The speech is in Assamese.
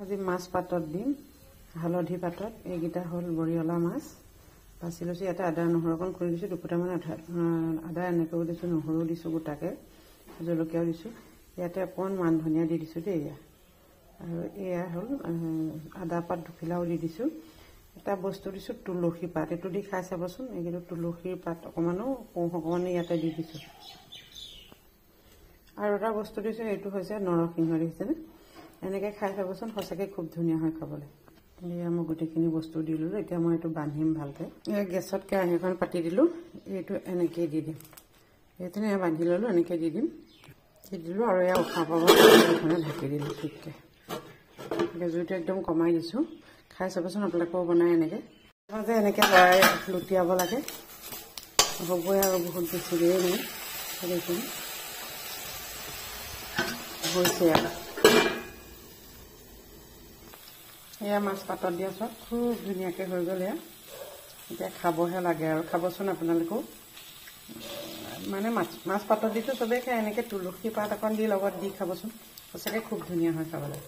আজি মাছ পাতত দিম হালধি পাতত এইগিটা হল বৰিয়লা মাছ বাছি লৈছো ইয়াতে আদা নহৰু অকণ কৰি দিছো দুপুটামান আদা এনেকৈ দিছো নহৰু দিছো গোটাকে জলকীয়াও দিছো ইয়াতে অকণ মান ধনিয়া দি দিছো দেই আৰু এয়া হল আদা পাত দুখিলাও দি দিছো এটা বস্তু দিছো তুলসী পাত এটো দি খাই চাবচোন এইটো তুলসীৰ পাত অকমানো অকমানে ইয়াতে দি দিছো আৰু এটা বস্তু দিছো এইটো হৈছে নৰসিংহ দিছেনে এনেকৈ খাই চাবচোন সঁচাকৈ খুব ধুনীয়া হয় খাবলৈ এয়া মই গোটেইখিনি বস্তু দিলোঁ এতিয়া মই এইটো বান্ধিম ভালকৈ এয়া গেছত কেৰাহী এখন পাতি দিলোঁ এইটো এনেকৈ দি দিম এইটো বান্ধি ল'লোঁ এনেকৈ দি দিলোঁ আৰু এয়া উশাহ পাব এইখনে ঢাকি দিলোঁ ঠিককৈ এতিয়া জুইটো একদম কমাই দিছোঁ খাই চাবচোন আপোনালোকেও বনাই এনেকৈ মাজে এনেকৈ লৰাই লুটিয়াব লাগে হ'বই আৰু বহুত বেছি দেৰি নাই সেইখিনি হৈছে আৰু এয়া মাছ পাতত দিয়া চব খুব ধুনীয়াকৈ হৈ গ'ল এয়া এতিয়া খাবহে লাগে আৰু খাবচোন আপোনালোকেও মানে মাছ পাতত দিতো চবেই খাই এনেকৈ তুলসী পাত অকণ দি লগত দি খাবচোন সঁচাকৈ খুব ধুনীয়া হয় খাবলৈ